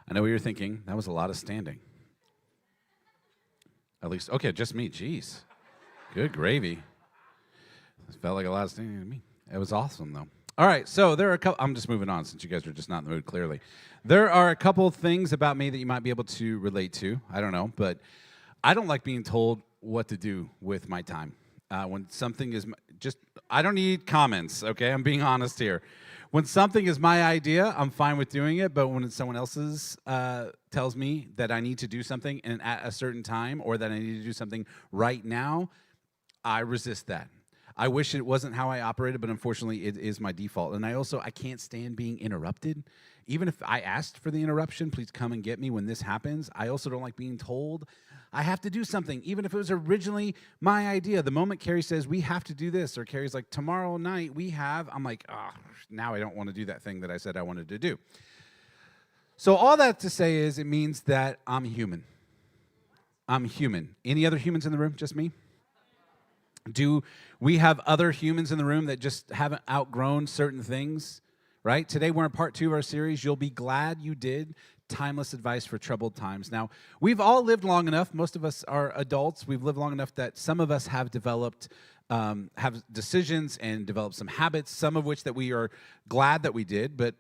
I know what you're thinking. That was a lot of standing. At least, okay, just me. Jeez. Good gravy. It felt like a lot of standing to me. It was awesome, though. All right, so there are a couple. I'm just moving on since you guys are just not in the mood, clearly. There are a couple things about me that you might be able to relate to. I don't know, but I don't like being told what to do with my time. When something is just, I don't need comments, okay? I'm being honest here. When something is my idea, I'm fine with doing it, but when it's someone else's tells me that I need to do something and at a certain time or that I need to do something right now, I resist that. I wish it wasn't how I operated, but unfortunately it is my default. And I can't stand being interrupted. Even if I asked for the interruption, please come and get me when this happens. I also don't like being told I have to do something, even if it was originally my idea. The moment Carrie says, we have to do this, or Carrie's like, tomorrow night we have, I'm like, oh, now I don't want to do that thing that I said I wanted to do. So all that to say is it means that I'm human. I'm human. Any other humans in the room? Just me? Do we have other humans in the room that just haven't outgrown certain things, right? Today we're in part 2 of our series, You'll Be Glad You Did, Timeless Advice for Troubled Times. Now, we've all lived long enough. Most of us are adults. We've lived long enough that some of us have developed, have decisions and developed some habits, some of which that we are glad that we did, but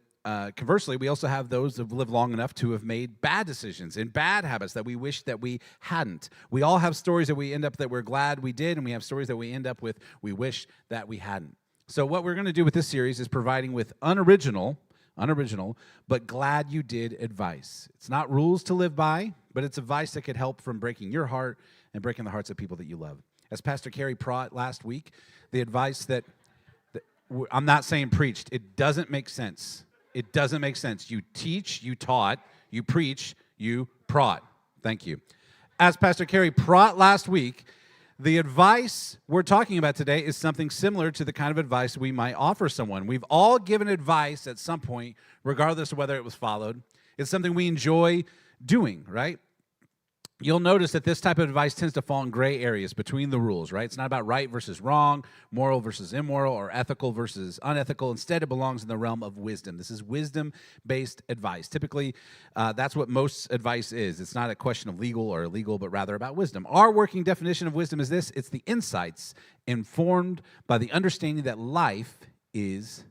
conversely, we also have those who've lived long enough to have made bad decisions and bad habits that we wish that we hadn't. We all have stories that we end up that we're glad we did, and we have stories that we end up with we wish that we hadn't. So what we're going to do with this series is providing with unoriginal, but glad you did advice. It's not rules to live by, but it's advice that could help from breaking your heart and breaking the hearts of people that you love. As Pastor Carrie brought last week, the advice that I'm not saying preached, it doesn't make sense. It doesn't make sense. You teach, you taught, you preach, you prod. Thank you. As Pastor Carrie brought last week, the advice we're talking about today is something similar to the kind of advice we might offer someone. We've all given advice at some point, regardless of whether it was followed. It's something we enjoy doing, right? You'll notice that this type of advice tends to fall in gray areas between the rules, right? It's not about right versus wrong, moral versus immoral, or ethical versus unethical. Instead, it belongs in the realm of wisdom. This is wisdom-based advice. Typically, that's what most advice is. It's not a question of legal or illegal, but rather about wisdom. Our working definition of wisdom is this. It's the insights informed by the understanding that life is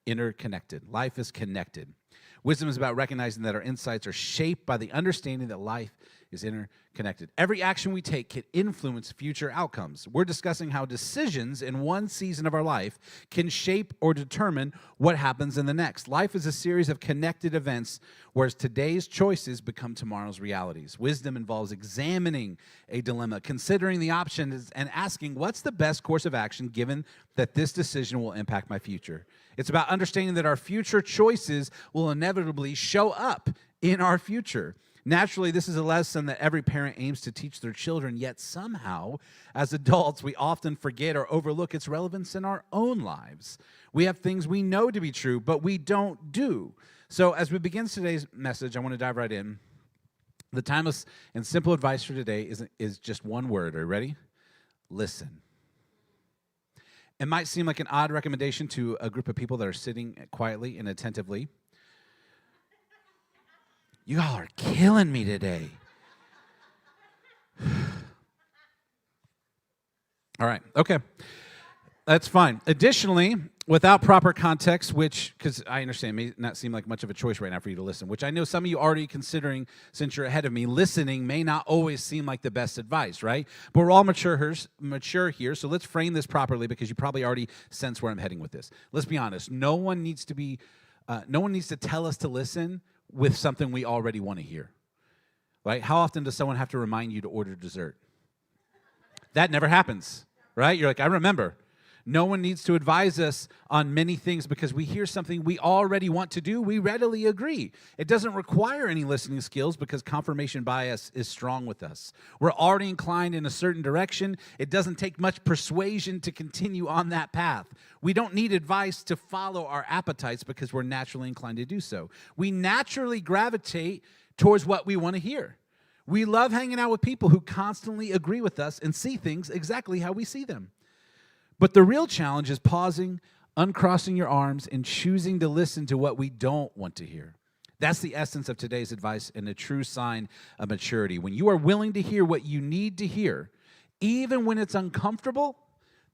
interconnected. Life is connected. Wisdom is about recognizing that our insights are shaped by the understanding that life is interconnected. Every action we take can influence future outcomes. We're discussing how decisions in one season of our life can shape or determine what happens in the next. Life is a series of connected events, whereas today's choices become tomorrow's realities. Wisdom involves examining a dilemma, considering the options, and asking, what's the best course of action given that this decision will impact my future? It's about understanding that our future choices will inevitably show up in our future. Naturally, this is a lesson that every parent aims to teach their children, yet somehow, as adults, we often forget or overlook its relevance in our own lives. We have things we know to be true, but we don't do. So as we begin today's message, I want to dive right in. The timeless and simple advice for today is just one word. Are you ready? Listen. It might seem like an odd recommendation to a group of people that are sitting quietly and attentively. You all are killing me today. All right, okay. That's fine. Additionally, without proper context, because I understand may not seem like much of a choice right now for you to listen, which I know some of you are already considering since you're ahead of me, listening may not always seem like the best advice, right? But we're all mature here, so let's frame this properly because you probably already sense where I'm heading with this. Let's be honest. No one needs to tell us to listen with something we already want to hear, right? How often does someone have to remind you to order dessert? That never happens, right? You're like, I remember. No one needs to advise us on many things because we hear something we already want to do. We readily agree. It doesn't require any listening skills because confirmation bias is strong with us. We're already inclined in a certain direction. It doesn't take much persuasion to continue on that path. We don't need advice to follow our appetites because we're naturally inclined to do so. We naturally gravitate towards what we want to hear. We love hanging out with people who constantly agree with us and see things exactly how we see them. But the real challenge is pausing, uncrossing your arms, and choosing to listen to what we don't want to hear. That's the essence of today's advice and a true sign of maturity. When you are willing to hear what you need to hear, even when it's uncomfortable,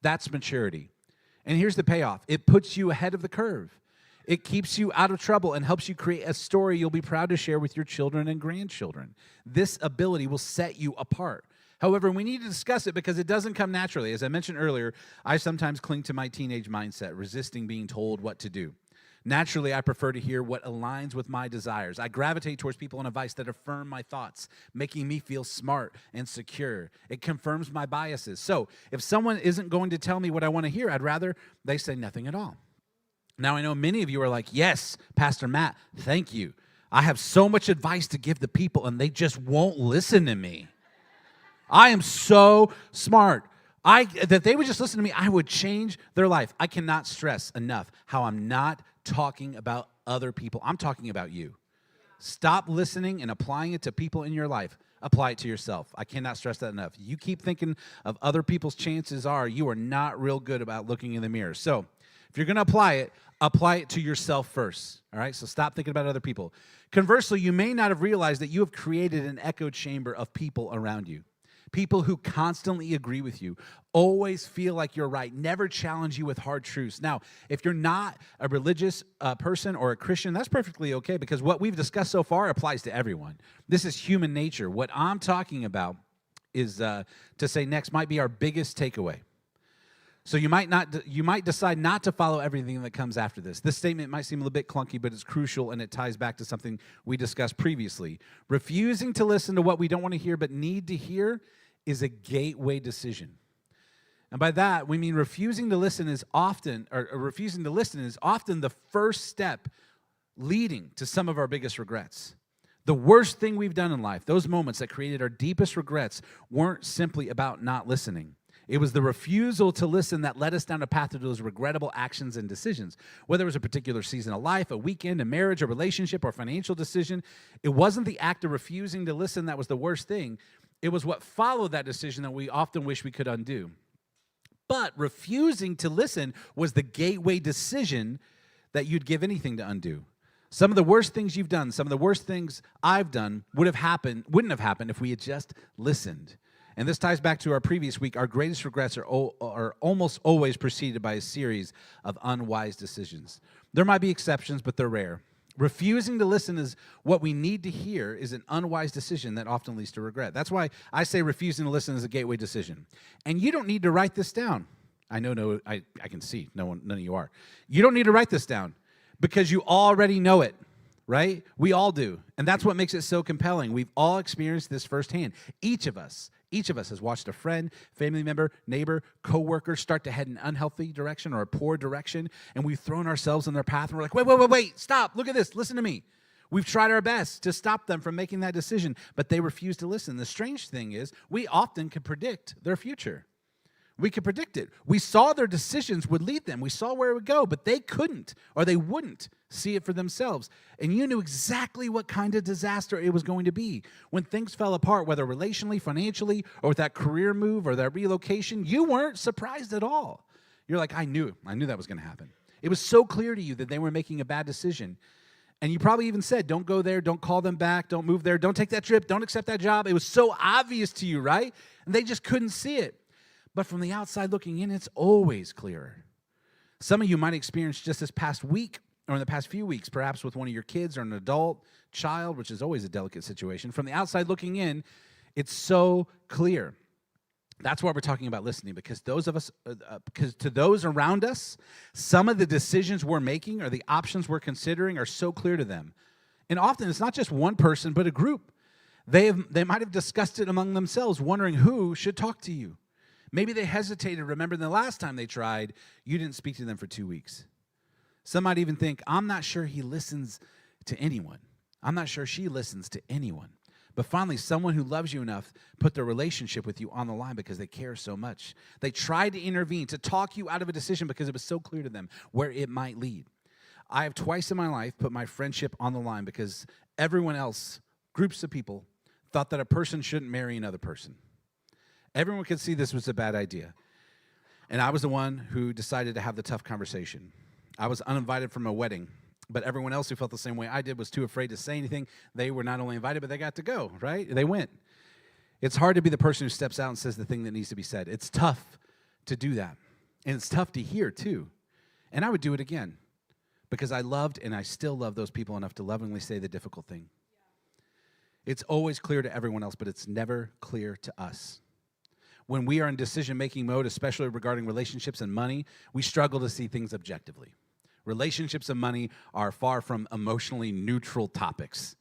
that's maturity. And here's the payoff. It puts you ahead of the curve. It keeps you out of trouble and helps you create a story you'll be proud to share with your children and grandchildren. This ability will set you apart. However, we need to discuss it because it doesn't come naturally. As I mentioned earlier, I sometimes cling to my teenage mindset, resisting being told what to do. Naturally, I prefer to hear what aligns with my desires. I gravitate towards people and advice that affirm my thoughts, making me feel smart and secure. It confirms my biases. So if someone isn't going to tell me what I want to hear, I'd rather they say nothing at all. Now, I know many of you are like, yes, Pastor Matt, thank you. I have so much advice to give the people, and they just won't listen to me. I am so smart. That they would just listen to me, I would change their life. I cannot stress enough how I'm not talking about other people. I'm talking about you. Stop listening and applying it to people in your life. Apply it to yourself. I cannot stress that enough. You keep thinking of other people's, chances are you are not real good about looking in the mirror. So if you're going to apply it to yourself first. All right? So stop thinking about other people. Conversely, you may not have realized that you have created an echo chamber of people around you. People who constantly agree with you, always feel like you're right, never challenge you with hard truths. Now, if you're not a religious person or a Christian, that's perfectly okay because what we've discussed so far applies to everyone. This is human nature. What I'm talking about is to say next might be our biggest takeaway. So you might decide not to follow everything that comes after this. This statement might seem a little bit clunky, but it's crucial, and it ties back to something we discussed previously. Refusing to listen to what we don't want to hear but need to hear is a gateway decision. And by that, we mean refusing to listen is often the first step leading to some of our biggest regrets. The worst thing we've done in life, those moments that created our deepest regrets, weren't simply about not listening. It was the refusal to listen that led us down a path to those regrettable actions and decisions. Whether it was a particular season of life, a weekend, a marriage, a relationship, or a financial decision, it wasn't the act of refusing to listen that was the worst thing. It was what followed that decision that we often wish we could undo. But refusing to listen was the gateway decision that you'd give anything to undo. Some of the worst things you've done, some of the worst things I've done wouldn't have happened if we had just listened. And this ties back to our previous week. Our greatest regrets are almost always preceded by a series of unwise decisions. There might be exceptions, but they're rare. Refusing to listen is what we need to hear is an unwise decision that often leads to regret. That's why I say refusing to listen is a gateway decision. And you don't need to write this down. I can see none of you are. You don't need to write this down because you already know it, right? We all do. And that's what makes it so compelling. We've all experienced this firsthand. Each of us has watched a friend, family member, neighbor, coworker start to head in an unhealthy direction or a poor direction, and we've thrown ourselves in their path, and we're like, wait, stop, look at this, listen to me. We've tried our best to stop them from making that decision, but they refuse to listen. The strange thing is, we often can predict their future. We could predict it. We saw their decisions would lead them. We saw where it would go, but they couldn't or they wouldn't see it for themselves. And you knew exactly what kind of disaster it was going to be. When things fell apart, whether relationally, financially, or with that career move or that relocation, you weren't surprised at all. You're like, I knew that was going to happen. It was so clear to you that they were making a bad decision. And you probably even said, don't go there, don't call them back, don't move there, don't take that trip, don't accept that job. It was so obvious to you, right? And they just couldn't see it. But from the outside looking in, it's always clearer. Some of you might experience just this past week or in the past few weeks, perhaps with one of your kids or an adult child, which is always a delicate situation. From the outside looking in, it's so clear. That's why we're talking about listening, because because to those around us, some of the decisions we're making or the options we're considering are so clear to them. And often it's not just one person, but a group. They might have discussed it among themselves, wondering who should talk to you. Maybe they hesitated, remembering the last time they tried, you didn't speak to them for 2 weeks. Some might even think, I'm not sure he listens to anyone. I'm not sure she listens to anyone. But finally, someone who loves you enough put their relationship with you on the line because they care so much. They tried to intervene, to talk you out of a decision because it was so clear to them where it might lead. I have twice in my life put my friendship on the line because everyone else, groups of people, thought that a person shouldn't marry another person. Everyone could see this was a bad idea. And I was the one who decided to have the tough conversation. I was uninvited from a wedding But everyone else who felt the same way I did was too afraid to say anything. They were not only invited, but they got to go, right? They went. It's hard to be the person who steps out and says the thing that needs to be said. It's tough to do that. And it's tough to hear, too. And I would do it again because I loved and I still love those people enough to lovingly say the difficult thing. It's always clear to everyone else, but it's never clear to us. When we are in decision-making mode, especially regarding relationships and money, we struggle to see things objectively. Relationships and money are far from emotionally neutral topics.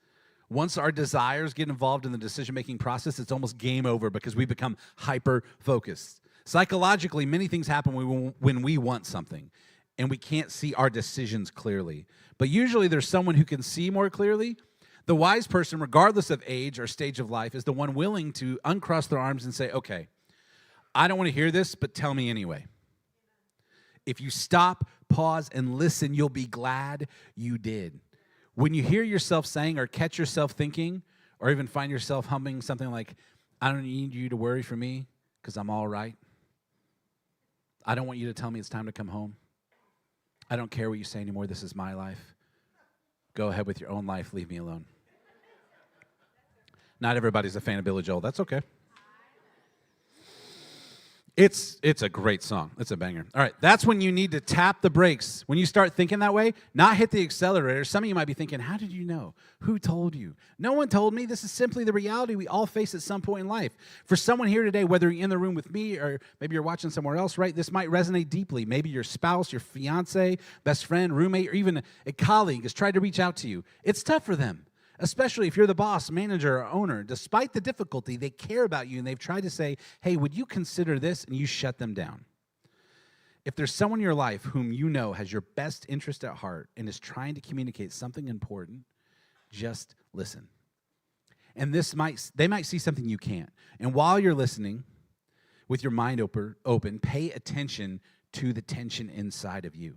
Once our desires get involved in the decision-making process, it's almost game over because we become hyper-focused. Psychologically, many things happen when we want something, and we can't see our decisions clearly. But usually there's someone who can see more clearly. The wise person, regardless of age or stage of life, is the one willing to uncross their arms and say, okay, I don't want to hear this, but tell me anyway. If you stop, pause, and listen, you'll be glad you did. When you hear yourself saying or catch yourself thinking or even find yourself humming something like, I don't need you to worry for me because I'm all right. I don't want you to tell me it's time to come home. I don't care what you say anymore. This is my life. Go ahead with your own life. Leave me alone. Not everybody's a fan of Billy Joel. That's okay. It's a great song. It's a banger. All right, that's when you need to tap the brakes. When you start thinking that way, not hit the accelerator. Some of you might be thinking, how did you know? Who told you? No one told me. This is simply the reality we all face at some point in life. For someone here today, whether you're in the room with me or maybe you're watching somewhere else, right, this might resonate deeply. Maybe your spouse, your fiance, best friend, roommate, or even a colleague has tried to reach out to you. It's tough for them. Especially if you're the boss, manager, or owner. Despite the difficulty, they care about you, and they've tried to say, hey, would you consider this? And you shut them down. If there's someone in your life whom you know has your best interest at heart and is trying to communicate something important, just listen. And they might see something you can't. And while you're listening, with your mind open, pay attention to the tension inside of you.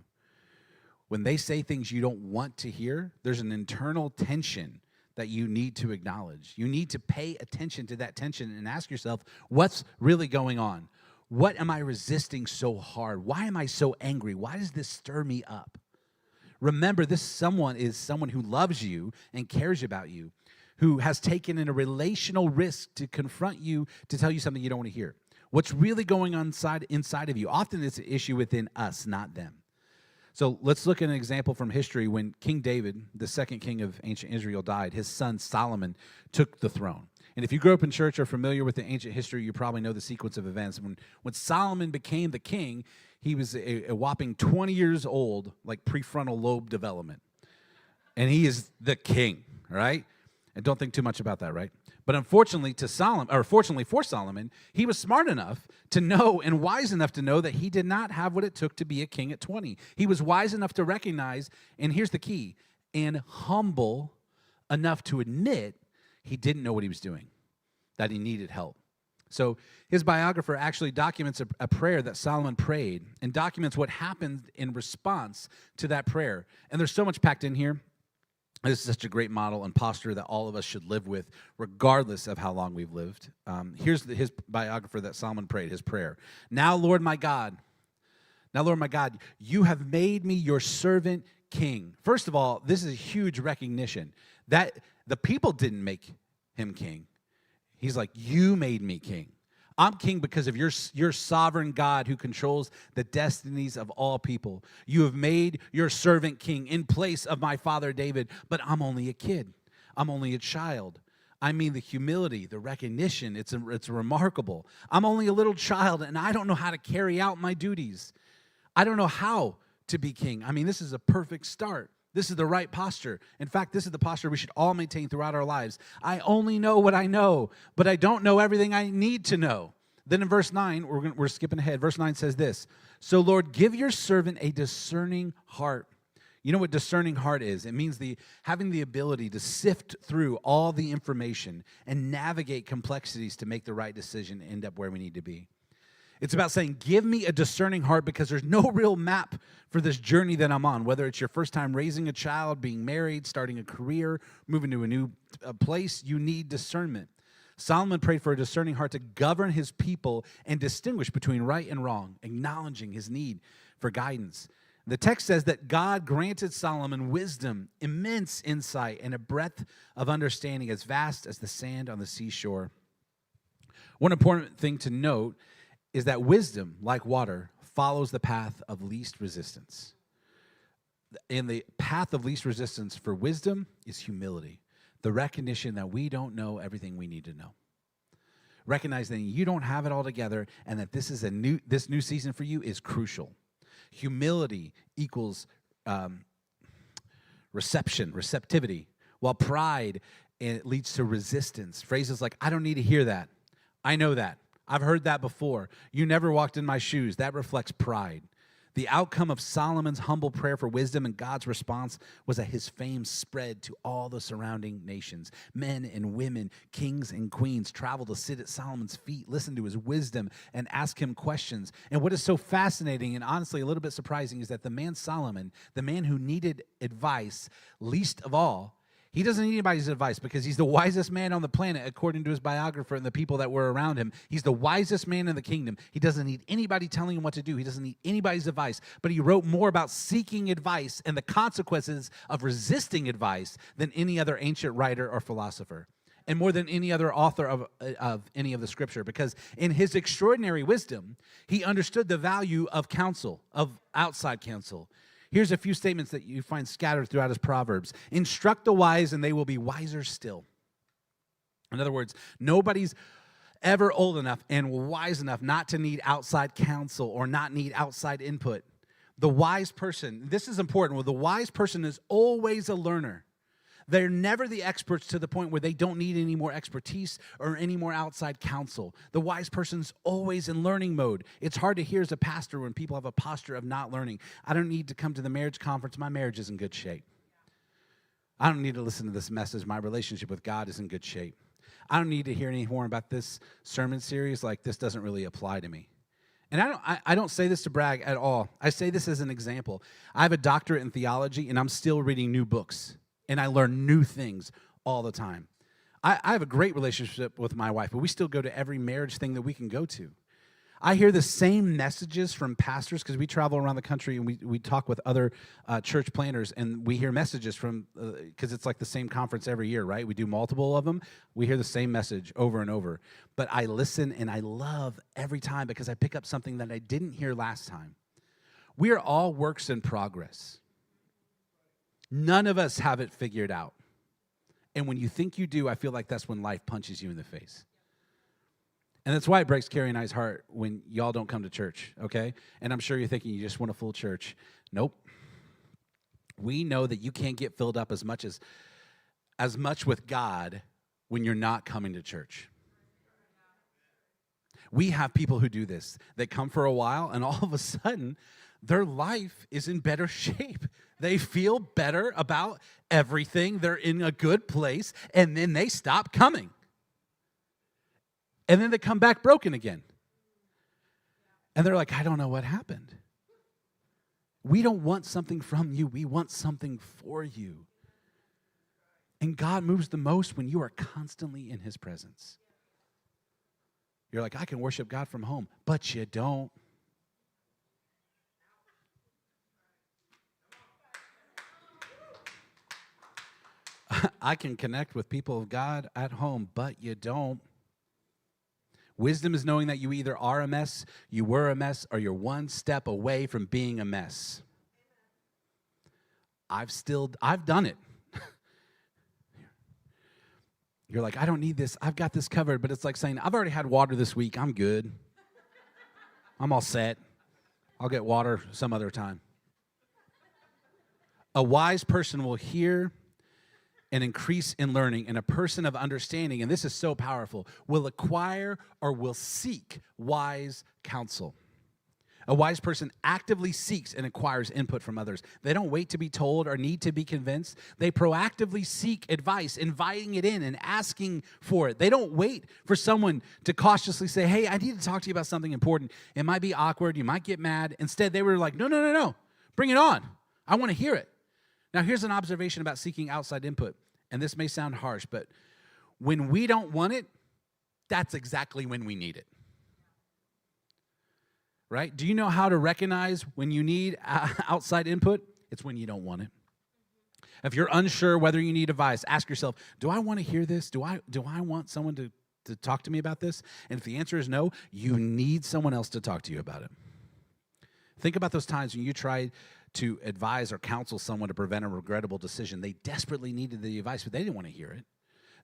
When they say things you don't want to hear, there's an internal tension that you need to acknowledge. You need to pay attention to that tension and ask yourself, what's really going on? What am I resisting so hard? Why am I so angry? Why does this stir me up? Remember, this someone is someone who loves you and cares about you, who has taken in a relational risk to confront you, to tell you something you don't want to hear. What's really going on inside of you? Often it's an issue within us, not them. So let's look at an example from history. When King David, the second king of ancient Israel, died, his son Solomon took the throne. And if you grew up in church or familiar with the ancient history, you probably know the sequence of events. When Solomon became the king, he was a whopping 20 years old, like prefrontal lobe development. And he is the king, right? And don't think too much about that, right? But fortunately for Solomon, he was smart enough to know and wise enough to know that he did not have what it took to be a king at 20. He was wise enough to recognize, and here's the key, and humble enough to admit he didn't know what he was doing, that he needed help. So his biographer actually documents a prayer that Solomon prayed and documents what happened in response to that prayer. And there's so much packed in here. This is such a great model and posture that all of us should live with, regardless of how long we've lived. Here's his biographer that Solomon prayed, his prayer. Now, Lord my God, you have made me your servant king. First of all, this is a huge recognition that the people didn't make him king. He's like, you made me king. I'm king because of your sovereign God who controls the destinies of all people. You have made your servant king in place of my father David, but I'm only a kid. I'm only a child. I mean, the humility, the recognition, it's remarkable. I'm only a little child, and I don't know how to carry out my duties. I don't know how to be king. I mean, this is a perfect start. This is the right posture. In fact, this is the posture we should all maintain throughout our lives. I only know what I know, but I don't know everything I need to know. Then in verse 9, we're skipping ahead. Verse 9 says this, so Lord, give your servant a discerning heart. You know what discerning heart is? It means having the ability to sift through all the information and navigate complexities to make the right decision and end up where we need to be. It's about saying, give me a discerning heart because there's no real map for this journey that I'm on, whether it's your first time raising a child, being married, starting a career, moving to a new place, you need discernment. Solomon prayed for a discerning heart to govern his people and distinguish between right and wrong, acknowledging his need for guidance. The text says that God granted Solomon wisdom, immense insight, and a breadth of understanding as vast as the sand on the seashore. One important thing to note is that wisdom, like water, follows the path of least resistance. And the path of least resistance for wisdom is humility, the recognition that we don't know everything we need to know. Recognizing you don't have it all together and that this new season for you is crucial. Humility equals receptivity, while pride leads to resistance. Phrases like, I don't need to hear that. I know that. I've heard that before. You never walked in my shoes. That reflects pride. The outcome of Solomon's humble prayer for wisdom and God's response was that his fame spread to all the surrounding nations. Men and women, kings and queens traveled to sit at Solomon's feet, listen to his wisdom, and ask him questions. And what is so fascinating and honestly a little bit surprising is that the man Solomon, the man who needed advice least of all, he doesn't need anybody's advice because he's the wisest man on the planet, according to his biographer and the people that were around him. He's the wisest man in the kingdom. He doesn't need anybody telling him what to do. He doesn't need anybody's advice. But he wrote more about seeking advice and the consequences of resisting advice than any other ancient writer or philosopher, and more than any other author of any of the scripture, because in his extraordinary wisdom, he understood the value of counsel, of outside counsel. Here's a few statements that you find scattered throughout his Proverbs. Instruct the wise, and they will be wiser still. In other words, nobody's ever old enough and wise enough not to need outside counsel or not need outside input. The wise person, this is important, well, the wise person is always a learner. They're never the experts to the point where they don't need any more expertise or any more outside counsel. The wise person's always in learning mode. It's hard to hear as a pastor when people have a posture of not learning. I don't need to come to the marriage conference. My marriage is in good shape. I don't need to listen to this message. My relationship with God is in good shape. I don't need to hear any more about this sermon series. Like, this doesn't really apply to me. And I don't say this to brag at all. I say this as an example. I have a doctorate in theology, and I'm still reading new books. And I learn new things all the time. I have a great relationship with my wife, but we still go to every marriage thing that we can go to. I hear the same messages from pastors because we travel around the country and we talk with other church planners, and we hear messages from, because it's like the same conference every year, right? We do multiple of them. We hear the same message over and over. But I listen and I love every time because I pick up something that I didn't hear last time. We are all works in progress. None of us have it figured out. And when you think you do, I feel like that's when life punches you in the face. And that's why it breaks Carrie and I's heart when y'all don't come to church, okay? And I'm sure you're thinking you just want a full church. Nope. We know that you can't get filled up as much with God when you're not coming to church. We have people who do this. They come for a while, and all of a sudden, their life is in better shape. They feel better about everything. They're in a good place, and then they stop coming. And then they come back broken again. And they're like, I don't know what happened. We don't want something from you. We want something for you. And God moves the most when you are constantly in his presence. You're like, I can worship God from home, but you don't. I can connect with people of God at home, but you don't. Wisdom is knowing that you either are a mess, you were a mess, or you're one step away from being a mess. I've done it. You're like, I don't need this. I've got this covered. But it's like saying, I've already had water this week. I'm good. I'm all set. I'll get water some other time. A wise person will hear and increase in learning, and a person of understanding, and this is so powerful, will acquire or will seek wise counsel. A wise person actively seeks and acquires input from others. They don't wait to be told or need to be convinced. They proactively seek advice, inviting it in and asking for it. They don't wait for someone to cautiously say, hey, I need to talk to you about something important. It might be awkward. You might get mad. Instead, they were like, no. Bring it on. I want to hear it. Now, here's an observation about seeking outside input, and this may sound harsh, but when we don't want it, that's exactly when we need it. right? Do you know how to recognize when you need outside input? It's when you don't want it. If you're unsure whether you need advice, ask yourself, do I want to hear this? Do I want someone to talk to me about this? And if the answer is no, you need someone else to talk to you about it. Think about those times when you tried to advise or counsel someone to prevent a regrettable decision. They desperately needed the advice, but they didn't want to hear it.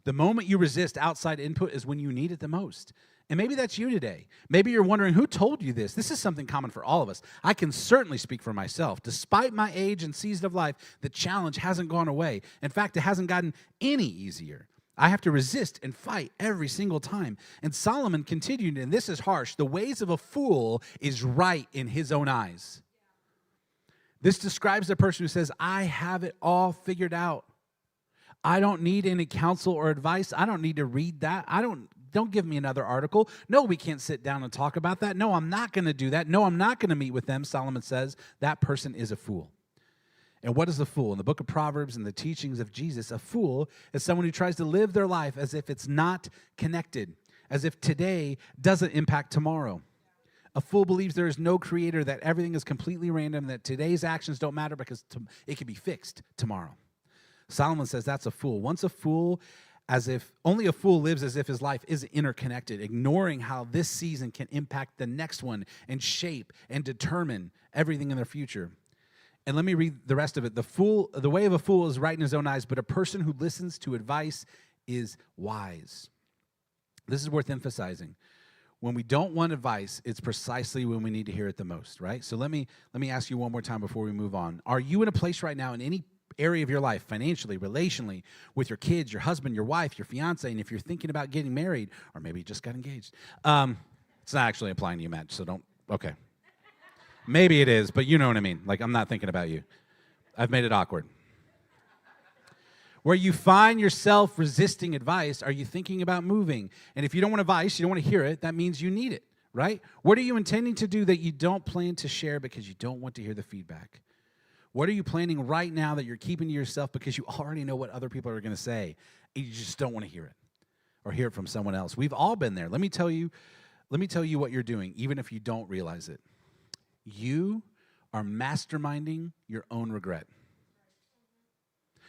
The moment you resist outside input is when you need it the most. And maybe that's you today. Maybe you're wondering, who told you this? This is something common for all of us. I can certainly speak for myself. Despite my age and season of life, the challenge hasn't gone away. In fact, it hasn't gotten any easier. I have to resist and fight every single time. And Solomon continued, and this is harsh, the ways of a fool is right in his own eyes. This describes the person who says, I have it all figured out. I don't need any counsel or advice. I don't need to read that. Don't give me another article. No, we can't sit down and talk about that. No, I'm not going to do that. No, I'm not going to meet with them. Solomon says that person is a fool. And what is a fool? In the book of Proverbs and the teachings of Jesus, a fool is someone who tries to live their life as if it's not connected, as if today doesn't impact tomorrow. A fool believes there is no creator, that everything is completely random, that today's actions don't matter because it can be fixed tomorrow. Solomon says that's a fool. Once a fool, only a fool lives as if his life is interconnected, ignoring how this season can impact the next one and shape and determine everything in their future. And let me read the rest of it. The way of a fool is right in his own eyes, but a person who listens to advice is wise. This is worth emphasizing. When we don't want advice, it's precisely when we need to hear it the most, right? So let me ask you one more time before we move on. Are you in a place right now in any area of your life, financially, relationally, with your kids, your husband, your wife, your fiance, and if you're thinking about getting married, or maybe you just got engaged, it's not actually applying to you, Matt, so okay. Maybe it is, but you know what I mean. Like, I'm not thinking about you. I've made it awkward. Where you find yourself resisting advice, are you thinking about moving? And if you don't want advice, you don't want to hear it, that means you need it, right? What are you intending to do that you don't plan to share because you don't want to hear the feedback? What are you planning right now that you're keeping to yourself because you already know what other people are going to say and you just don't want to hear it or hear it from someone else? We've all been there. Let me tell you what you're doing, even if you don't realize it. You are masterminding your own regret.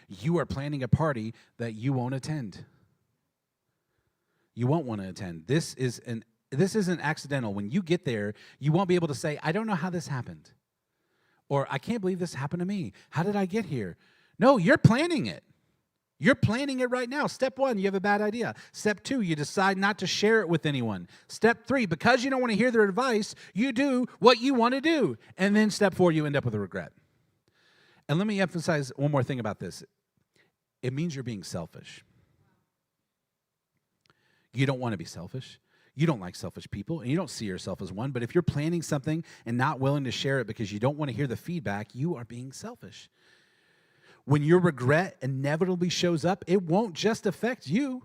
You are planning a party that you won't attend. You won't want to attend. This isn't accidental. When you get there, you won't be able to say, I don't know how this happened. Or, I can't believe this happened to me. How did I get here? No, you're planning it. You're planning it right now. Step 1, you have a bad idea. Step 2, you decide not to share it with anyone. Step 3, because you don't want to hear their advice, you do what you want to do. And then step 4, you end up with a regret. And let me emphasize one more thing about this. It means you're being selfish. You don't want to be selfish. You don't like selfish people, and you don't see yourself as one. But if you're planning something and not willing to share it because you don't want to hear the feedback, you are being selfish. When your regret inevitably shows up, it won't just affect you.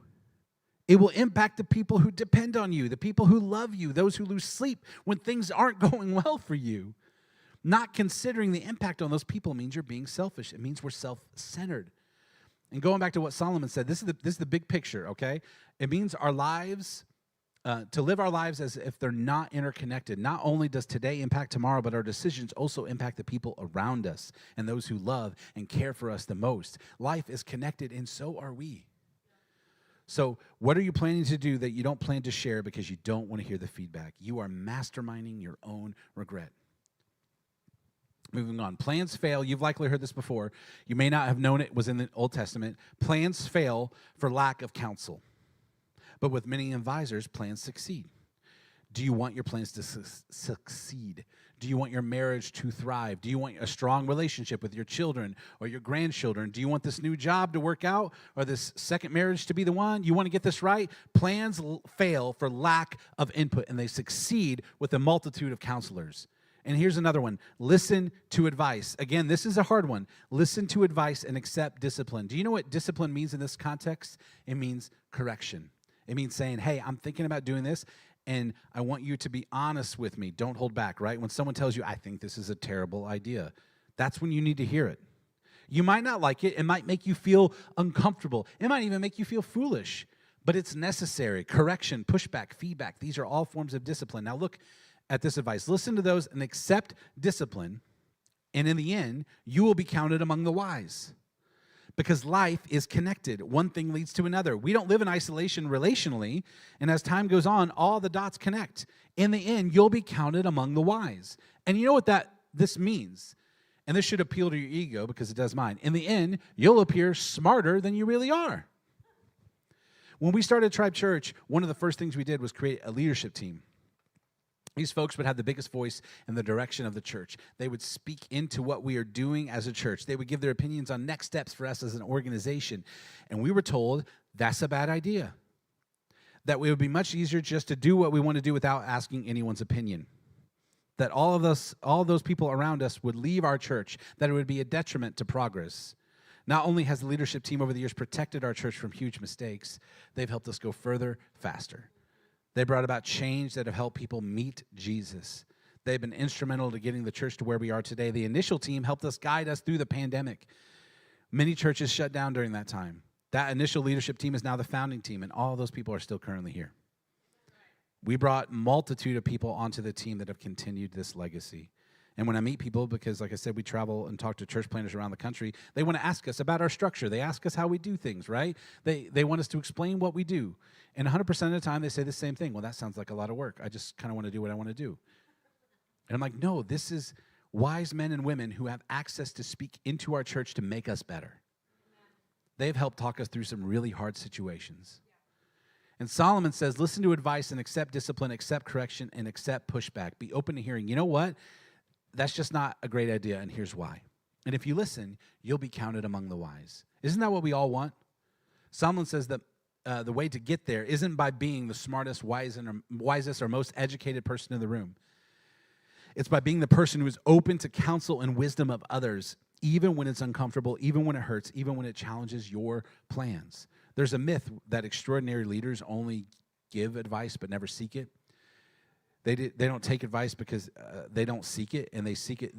It will impact the people who depend on you, the people who love you, those who lose sleep when things aren't going well for you. Not considering the impact on those people means you're being selfish. It means we're self-centered. And going back to what Solomon said, this is the big picture, okay? It means our lives, to live our lives as if they're not interconnected. Not only does today impact tomorrow, but our decisions also impact the people around us and those who love and care for us the most. Life is connected, and so are we. So what are you planning to do that you don't plan to share because you don't want to hear the feedback? You are masterminding your own regret. Moving on. Plans fail. You've likely heard this before. You may not have known it was in the Old Testament. Plans fail for lack of counsel. But with many advisors, plans succeed. Do you want your plans to succeed? Do you want your marriage to thrive? Do you want a strong relationship with your children or your grandchildren? Do you want this new job to work out or this second marriage to be the one? You want to get this right? Plans fail for lack of input, and they succeed with a multitude of counselors. And here's another one. Listen to advice. Again, this is a hard one. Listen to advice and accept discipline. Do you know what discipline means in this context? It means correction. It means saying, hey, I'm thinking about doing this, and I want you to be honest with me. Don't hold back, right? When someone tells you, I think this is a terrible idea, that's when you need to hear it. You might not like it. It might make you feel uncomfortable. It might even make you feel foolish, but it's necessary. Correction, pushback, feedback, these are all forms of discipline. Now look, at this advice. Listen to those and accept discipline, and in the end, you will be counted among the wise. Because life is connected. One thing leads to another. We don't live in isolation relationally, and as time goes on, all the dots connect. In the end, you'll be counted among the wise. And you know what this means? And this should appeal to your ego because it does mine. In the end, you'll appear smarter than you really are. When we started Tribe Church, one of the first things we did was create a leadership team. These folks would have the biggest voice in the direction of the church. They would speak into what we are doing as a church. They would give their opinions on next steps for us as an organization. And we were told that's a bad idea. That it would be much easier just to do what we want to do without asking anyone's opinion. That all of those people around us would leave our church. That it would be a detriment to progress. Not only has the leadership team over the years protected our church from huge mistakes, they've helped us go further, faster. They brought about change that have helped people meet Jesus. They've been instrumental to getting the church to where we are today. The initial team helped us guide us through the pandemic. Many churches shut down during that time. That initial leadership team is now the founding team, and all those people are still currently here. We brought multitude of people onto the team that have continued this legacy. And when I meet people, because like I said, we travel and talk to church planners around the country, they want to ask us about our structure. They ask us how we do things, right? They want us to explain what we do. And 100% of the time, they say the same thing. Well, that sounds like a lot of work. I just kind of want to do what I want to do. And I'm like, no, this is wise men and women who have access to speak into our church to make us better. They've helped talk us through some really hard situations. And Solomon says, listen to advice and accept discipline, accept correction, and accept pushback. Be open to hearing. You know what? That's just not a great idea, and here's why. And if you listen, you'll be counted among the wise. Isn't that what we all want? Solomon says that the way to get there isn't by being the smartest, wisest, or most educated person in the room. It's by being the person who is open to counsel and wisdom of others, even when it's uncomfortable, even when it hurts, even when it challenges your plans. There's a myth that extraordinary leaders only give advice but never seek it. They don't take advice because they don't seek it, and they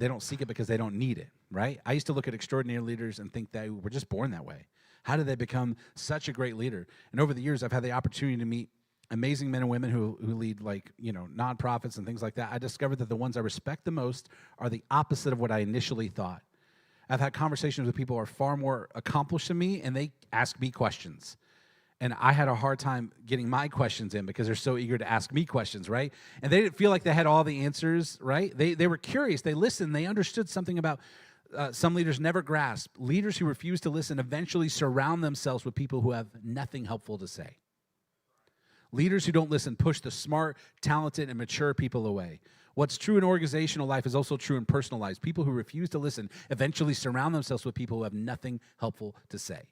don't seek it because they don't need it, right? I used to look at extraordinary leaders and think they were just born that way. How did they become such a great leader? And over the years, I've had the opportunity to meet amazing men and women who lead nonprofits and things like that. I discovered that the ones I respect the most are the opposite of what I initially thought. I've had conversations with people who are far more accomplished than me, and they ask me questions. And I had a hard time getting my questions in because they're so eager to ask me questions, right? And they didn't feel like they had all the answers, right? They were curious. They listened. They understood something about some leaders never grasp. Leaders who refuse to listen eventually surround themselves with people who have nothing helpful to say. Leaders who don't listen push the smart, talented, and mature people away. What's true in organizational life is also true in personal lives. People who refuse to listen eventually surround themselves with people who have nothing helpful to say.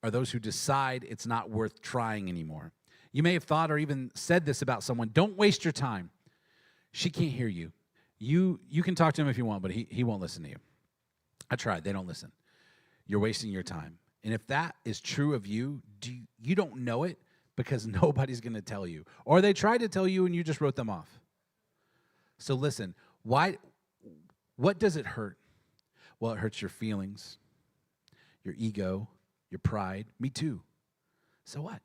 Are those who decide it's not worth trying anymore. You may have thought or even said this about someone. Don't waste your time. She can't hear you. You can talk to him if you want, but he won't listen to you. I tried. They don't listen. You're wasting your time. And if that is true of you, you don't know it because nobody's going to tell you. Or they tried to tell you and you just wrote them off. So listen, what does it hurt? Well, it hurts your feelings, your ego, your pride. Me too. So what?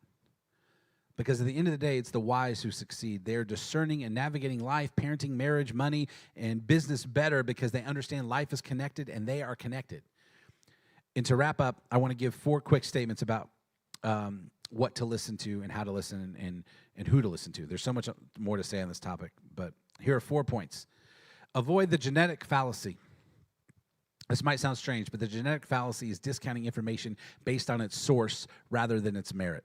Because at the end of the day, it's the wise who succeed. They're discerning and navigating life, parenting, marriage, money, and business better because they understand life is connected and they are connected. And to wrap up, I want to give 4 quick statements about what to listen to and how to listen and who to listen to. There's so much more to say on this topic, but here are 4 points. Avoid the genetic fallacy. This might sound strange, but the genetic fallacy is discounting information based on its source rather than its merit.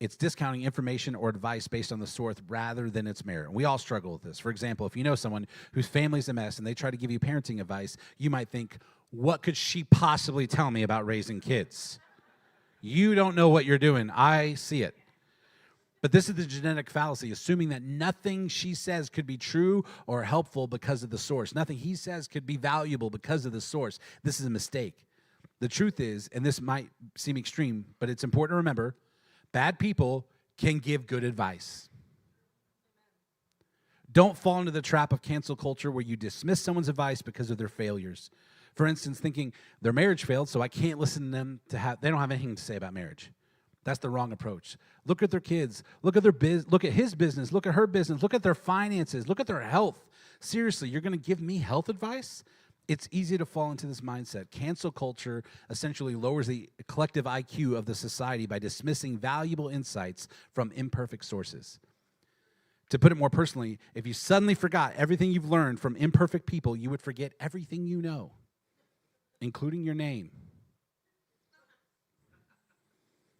It's discounting information or advice based on the source rather than its merit. And we all struggle with this. For example, if you know someone whose family's a mess and they try to give you parenting advice, you might think, what could she possibly tell me about raising kids? You don't know what you're doing. I see it. But this is the genetic fallacy, assuming that nothing she says could be true or helpful because of the source. Nothing he says could be valuable because of the source. This is a mistake. The truth is, and this might seem extreme, but it's important to remember, bad people can give good advice. Don't fall into the trap of cancel culture where you dismiss someone's advice because of their failures. For instance, thinking their marriage failed, so I can't listen to them they don't have anything to say about marriage. That's the wrong approach. Look at their kids. Look at look at his business. Look at her business. Look at their finances. Look at their health. Seriously, you're going to give me health advice? It's easy to fall into this mindset. Cancel culture essentially lowers the collective IQ of the society by dismissing valuable insights from imperfect sources. To put it more personally, if you suddenly forgot everything you've learned from imperfect people, you would forget everything you know, including your name.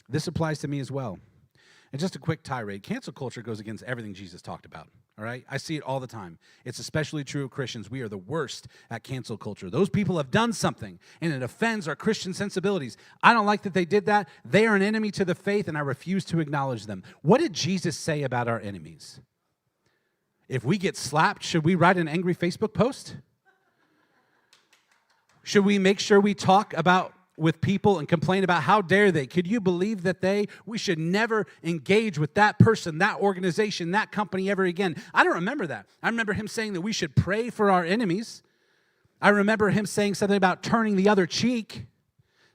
This applies to me as well. And just a quick tirade, cancel culture goes against everything Jesus talked about, all right? I see it all the time. It's especially true of Christians. We are the worst at cancel culture. Those people have done something, and it offends our Christian sensibilities. I don't like that they did that. They are an enemy to the faith, and I refuse to acknowledge them. What did Jesus say about our enemies? If we get slapped, should we write an angry Facebook post? Should we make sure we talk about with people and complain about how dare they? Could you believe that we should never engage with that person, that organization, that company ever again? I don't remember that. I remember him saying that we should pray for our enemies. I remember him saying something about turning the other cheek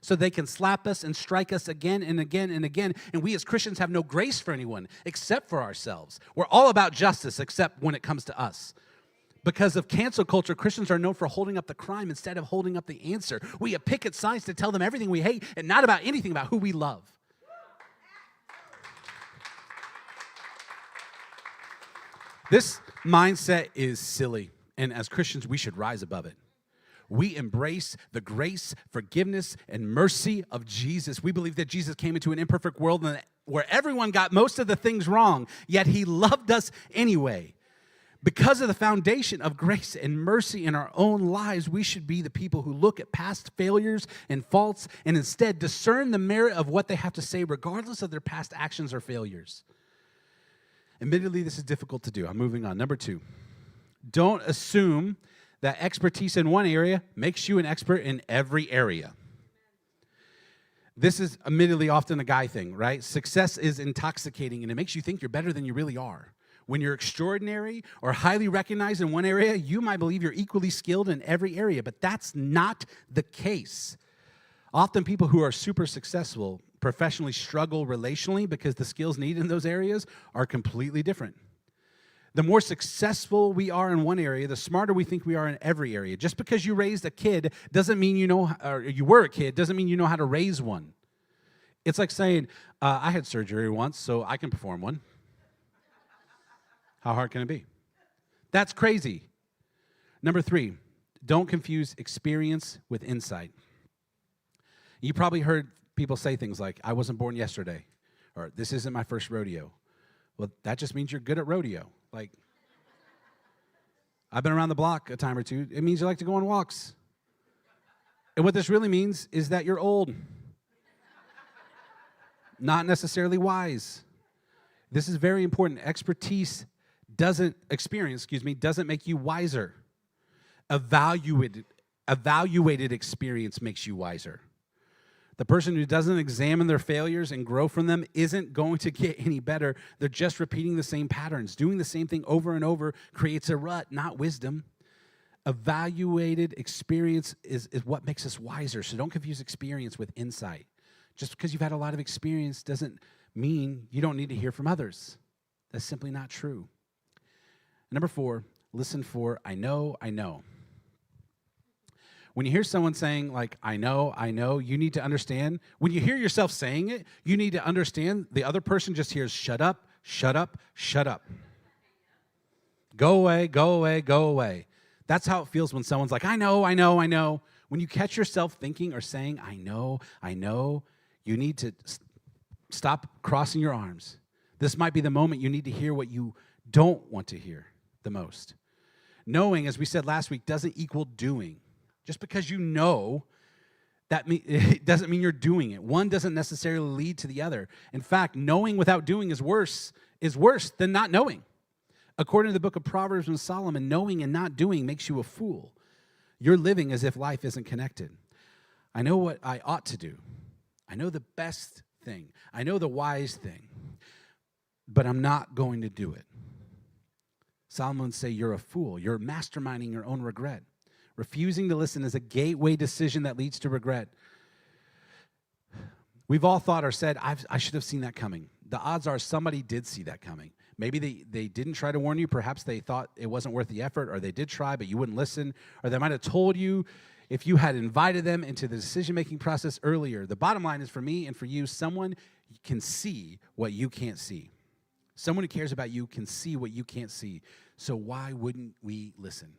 so they can slap us and strike us again and again and again. And we as Christians have no grace for anyone except for ourselves. We're all about justice except when it comes to us. Because of cancel culture, Christians are known for holding up the crime instead of holding up the answer. We have picket signs to tell them everything we hate and not about anything about who we love. This mindset is silly, and as Christians, we should rise above it. We embrace the grace, forgiveness, and mercy of Jesus. We believe that Jesus came into an imperfect world where everyone got most of the things wrong, yet he loved us anyway. Because of the foundation of grace and mercy in our own lives, we should be the people who look at past failures and faults and instead discern the merit of what they have to say regardless of their past actions or failures. Admittedly, this is difficult to do. I'm moving on. Number 2, don't assume that expertise in one area makes you an expert in every area. This is admittedly often a guy thing, right? Success is intoxicating and it makes you think you're better than you really are. When you're extraordinary or highly recognized in one area, you might believe you're equally skilled in every area, but that's not the case. Often people who are super successful professionally struggle relationally because the skills needed in those areas are completely different. The more successful we are in one area, the smarter we think we are in every area. Just because you raised a kid doesn't mean you know, or you were a kid, doesn't mean you know how to raise one. It's like saying, I had surgery once, so I can perform one. How hard can it be? That's crazy. Number 3, don't confuse experience with insight. You probably heard people say things like, I wasn't born yesterday, or this isn't my first rodeo. Well, that just means you're good at rodeo. Like, I've been around the block a time or two. It means you like to go on walks. And what this really means is that you're old. Not necessarily wise. This is very important. Doesn't make you wiser. Evaluated experience makes you wiser. The person who doesn't examine their failures and grow from them isn't going to get any better. They're just repeating the same patterns. Doing the same thing over and over creates a rut, not wisdom. Evaluated experience is what makes us wiser. So don't confuse experience with insight. Just because you've had a lot of experience doesn't mean you don't need to hear from others. That's simply not true. Number 4, listen for I know. When you hear someone saying, like, I know, you need to understand. When you hear yourself saying it, you need to understand the other person just hears, shut up, shut up, shut up. Go away, go away, go away. That's how it feels when someone's like, I know. When you catch yourself thinking or saying, I know, you need to stop crossing your arms. This might be the moment you need to hear what you don't want to hear the most. Knowing, as we said last week, doesn't equal doing. Just because you know, it doesn't mean you're doing it. One doesn't necessarily lead to the other. In fact, knowing without doing is worse than not knowing. According to the book of Proverbs and Solomon, knowing and not doing makes you a fool. You're living as if life isn't connected. I know what I ought to do. I know the best thing. I know the wise thing. But I'm not going to do it. Solomon would say, you're a fool. You're masterminding your own regret. Refusing to listen is a gateway decision that leads to regret. We've all thought or said, I should have seen that coming. The odds are somebody did see that coming. Maybe they didn't try to warn you. Perhaps they thought it wasn't worth the effort, or they did try, but you wouldn't listen. Or they might have told you if you had invited them into the decision-making process earlier. The bottom line is, for me and for you, someone can see what you can't see. Someone who cares about you can see what you can't see. So why wouldn't we listen?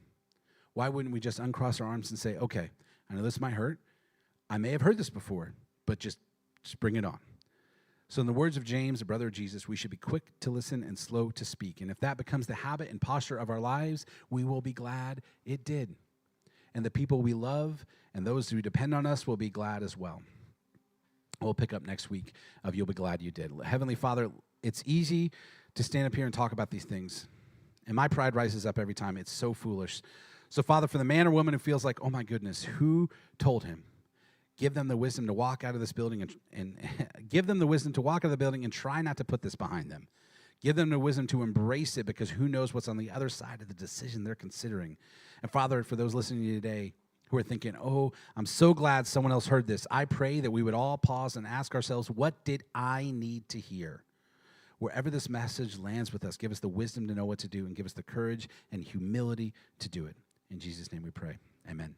Why wouldn't we just uncross our arms and say, okay, I know this might hurt. I may have heard this before, but just bring it on. So in the words of James, the brother of Jesus, we should be quick to listen and slow to speak. And if that becomes the habit and posture of our lives, we will be glad it did. And the people we love and those who depend on us will be glad as well. We'll pick up next week of You'll Be Glad You Did. Heavenly Father, it's easy to stand up here and talk about these things. And my pride rises up every time. It's so foolish. So Father, for the man or woman who feels like, oh my goodness, who told him? Give them the wisdom to walk out of this building and give them the wisdom to walk out of the building and try not to put this behind them. Give them the wisdom to embrace it, because who knows what's on the other side of the decision they're considering. And Father, for those listening to you today who are thinking, oh, I'm so glad someone else heard this, I pray that we would all pause and ask ourselves, what did I need to hear? Wherever this message lands with us, give us the wisdom to know what to do and give us the courage and humility to do it. In Jesus' name we pray. Amen.